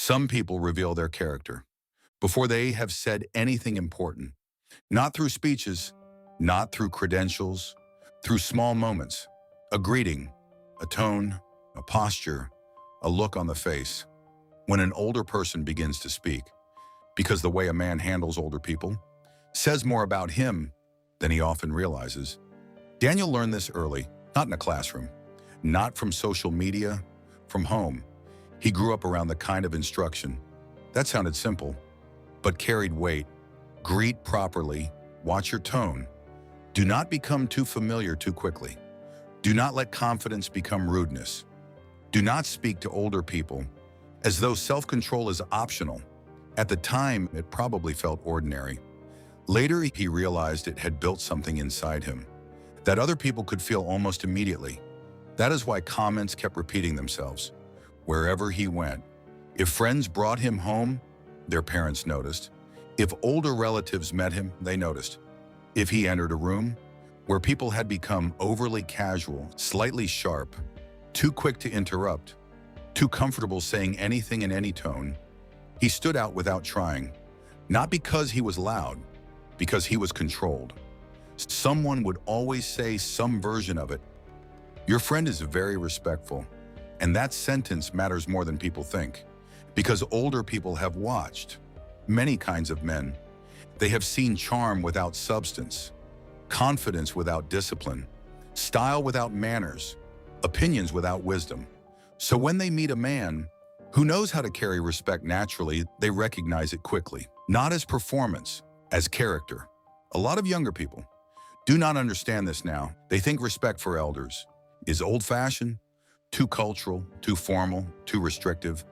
Some people reveal their character before they have said anything important, not through speeches, not through credentials, through small moments, a greeting, a tone, a posture, a look on the face. When an older person begins to speak, because the way a man handles older people says more about him than he often realizes. Daniel learned this early, not in a classroom, not from social media, from home. He grew up around the kind of instruction that sounded simple, but carried weight. Greet properly, watch your tone. Do not become too familiar too quickly. Do not let confidence become rudeness. Do not speak to older people as though self-control is optional. At the time, it probably felt ordinary. Later, he realized it had built something inside him that other people could feel almost immediately. That is why comments kept repeating themselves. Wherever he went, if friends brought him home, their parents noticed. If older relatives met him, they noticed. If he entered a room where people had become overly casual, slightly sharp, too quick to interrupt, too comfortable saying anything in any tone, he stood out without trying, not because he was loud, because he was controlled. Someone would always say some version of it. Your friend is very respectful, and that sentence matters more than people think, because older people have watched many kinds of men. They have seen charm without substance, confidence without discipline, style without manners, opinions without wisdom. So when they meet a man who knows how to carry respect naturally, they recognize it quickly, not as performance, as character. A lot of younger people do not understand this now. They think respect for elders is old-fashioned, too cultural, too formal, too restrictive.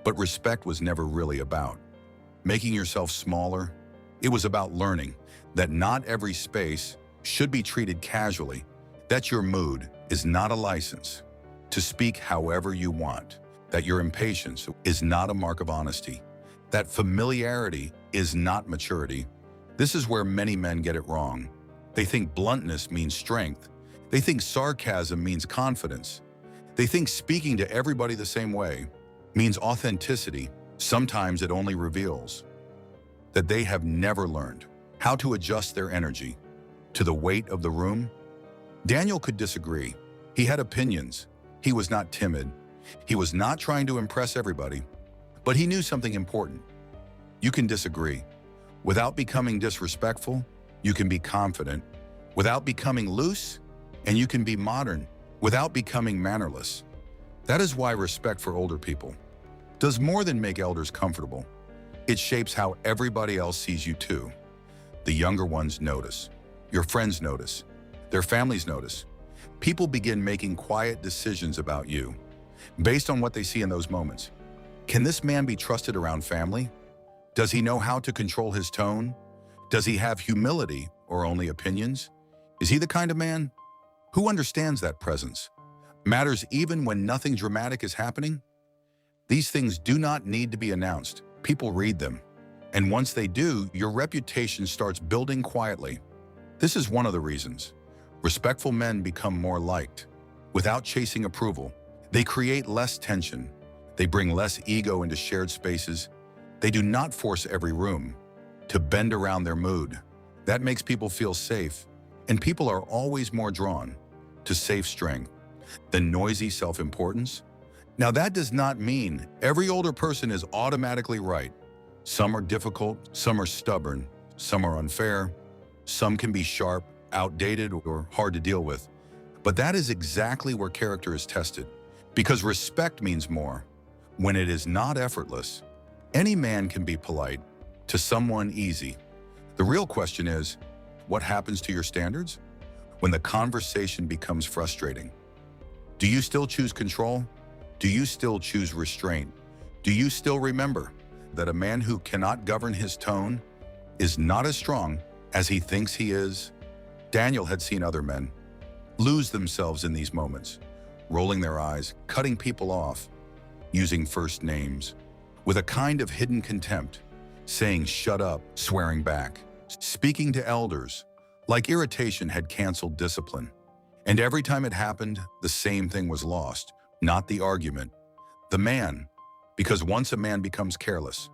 But respect was never really about making yourself smaller. It was about learning that not every space should be treated casually, that your mood is not a license to speak however you want, that your impatience is not a mark of honesty, that familiarity is not maturity. This is where many men get it wrong. They think bluntness means strength. They think sarcasm means confidence. They think speaking to everybody the same way means authenticity. Sometimes it only reveals that they have never learned how to adjust their energy to the weight of the room. Daniel could disagree. He had opinions. He was not timid. He was not trying to impress everybody, but he knew something important. You can disagree. Without becoming disrespectful, you can be confident. Without becoming loose, and you can be modern. Without becoming mannerless. That is why respect for older people does more than make elders comfortable. It shapes how everybody else sees you too. The younger ones notice. Your friends notice. Their families notice. People begin making quiet decisions about you based on what they see in those moments. Can this man be trusted around family? Does he know how to control his tone? Does he have humility or only opinions? Is he the kind of man who understands that presence matters even when nothing dramatic is happening? These things do not need to be announced. People read them. And once they do, your reputation starts building quietly. This is one of the reasons respectful men become more liked. Without chasing approval, they create less tension. They bring less ego into shared spaces. They do not force every room to bend around their mood. That makes people feel safe, and people are always more drawn to safe strength than noisy self-importance. Now, that does not mean every older person is automatically right. Some are difficult, some are stubborn, some are unfair, some can be sharp, outdated, or hard to deal with. But that is exactly where character is tested, because respect means more when it is not effortless. Any man can be polite to someone easy. The real question is, what happens to your standards when the conversation becomes frustrating? Do you still choose control? Do you still choose restraint? Do you still remember that a man who cannot govern his tone is not as strong as he thinks he is? Daniel had seen other men lose themselves in these moments, rolling their eyes, cutting people off, using first names, with a kind of hidden contempt, saying shut up, swearing back, speaking to elders, like irritation had canceled discipline. And every time it happened, the same thing was lost, not the argument. The man Because once a man becomes careless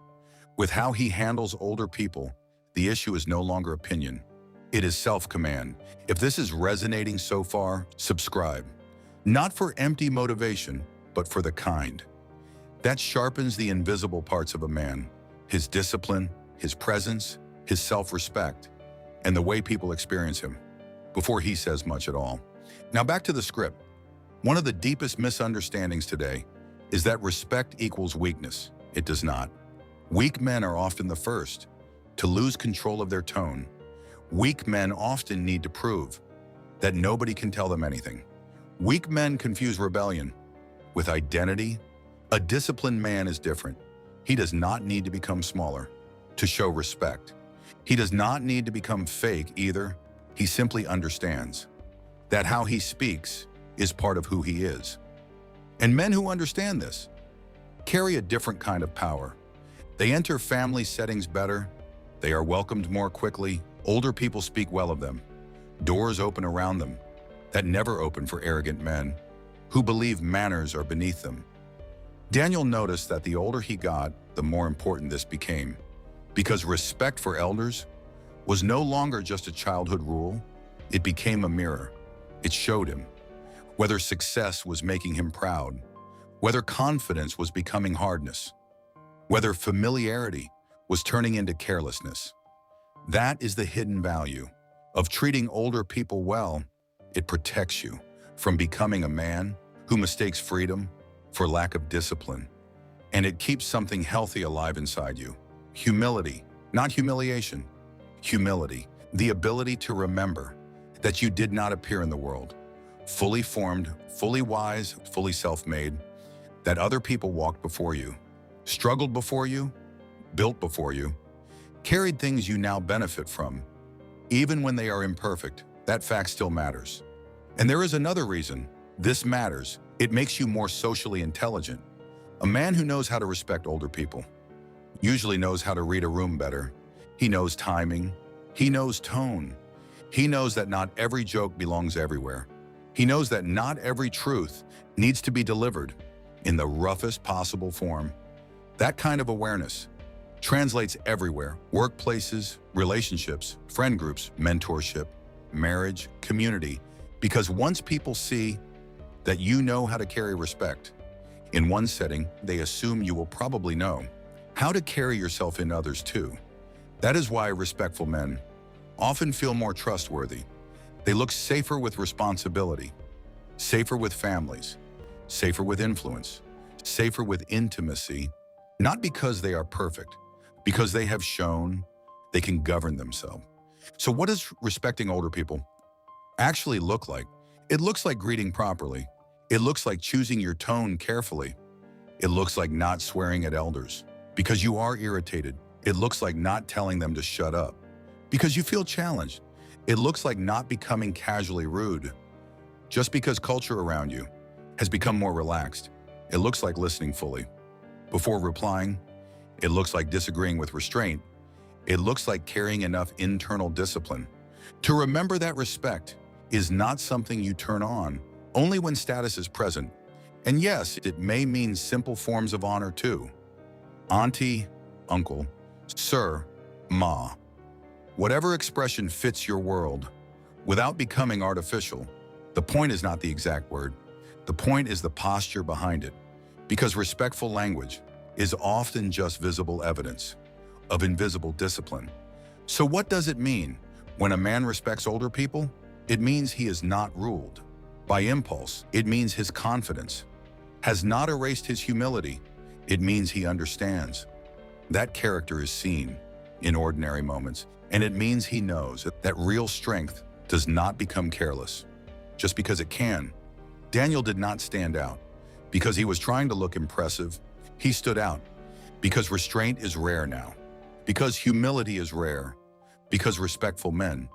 with how he handles older people, the issue is no longer opinion. It is self-command. If this is resonating so far, subscribe. Not for empty motivation, but for the kind that sharpens the invisible parts of a man, his discipline, his presence, his self-respect, and the way people experience him before he says much at all. Now back to the script. One of the deepest misunderstandings today is that respect equals weakness. It does not. Weak men are often the first to lose control of their tone. Weak men often need to prove that nobody can tell them anything. Weak men confuse rebellion with identity. A disciplined man is different. He does not need to become smaller to show respect. He does not need to become fake either. He simply understands that how he speaks is part of who he is. And men who understand this carry a different kind of power. They enter family settings better. They are welcomed more quickly. Older people speak well of them. Doors open around them that never open for arrogant men who believe manners are beneath them. Daniel noticed that the older he got, the more important this became, because respect for elders was no longer just a childhood rule. It became a mirror. It showed him whether success was making him proud, whether confidence was becoming hardness, whether familiarity was turning into carelessness. That is the hidden value of treating older people well. It protects you from becoming a man who mistakes freedom for lack of discipline. And it keeps something healthy alive inside you. Humility, not humiliation. Humility, the ability to remember that you did not appear in the world fully formed, fully wise, fully self-made, that other people walked before you, struggled before you, built before you, carried things you now benefit from. Even when they are imperfect, that fact still matters. And there is another reason this matters. It makes you more socially intelligent. A man who knows how to respect older people usually knows how to read a room better. He knows timing. He knows tone. He knows that not every joke belongs everywhere. He knows that not every truth needs to be delivered in the roughest possible form. That kind of awareness translates everywhere: workplaces, relationships, friend groups, mentorship, marriage, community. Because once people see that you know how to carry respect in one setting, they assume you will probably know how to carry yourself in others too. That is why respectful men often feel more trustworthy. They look safer with responsibility, safer with families, safer with influence, safer with intimacy, not because they are perfect, because they have shown they can govern themselves. So what does respecting older people actually look like? It looks like greeting properly. It looks like choosing your tone carefully. It looks like not swearing at elders because you are irritated. It looks like not telling them to shut up because you feel challenged. It looks like not becoming casually rude just because culture around you has become more relaxed. It looks like listening fully before replying. It looks like disagreeing with restraint. It looks like carrying enough internal discipline to remember that respect is not something you turn on only when status is present. And yes, it may mean simple forms of honor too. Auntie, uncle, sir, ma. Whatever expression fits your world without becoming artificial. The point is not the exact word. The point is the posture behind it. Because respectful language is often just visible evidence of invisible discipline. So what does it mean when a man respects older people? It means he is not ruled by impulse. It means his confidence has not erased his humility. It means he understands that character is seen in ordinary moments. And it means he knows that real strength does not become careless just because it can. Daniel did not stand out because he was trying to look impressive. He stood out because restraint is rare now, because humility is rare, because respectful men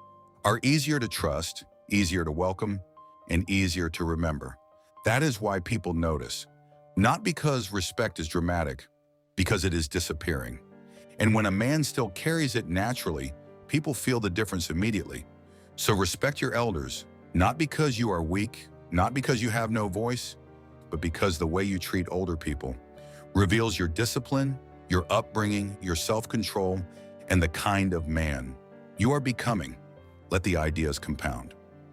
are easier to trust, easier to welcome, and easier to remember. That is why people notice, not because respect is dramatic, because it is disappearing. And when a man still carries it naturally, people feel the difference immediately. So respect your elders, not because you are weak, not because you have no voice, but because the way you treat older people reveals your discipline, your upbringing, your self-control, and the kind of man you are becoming. Let the ideas compound.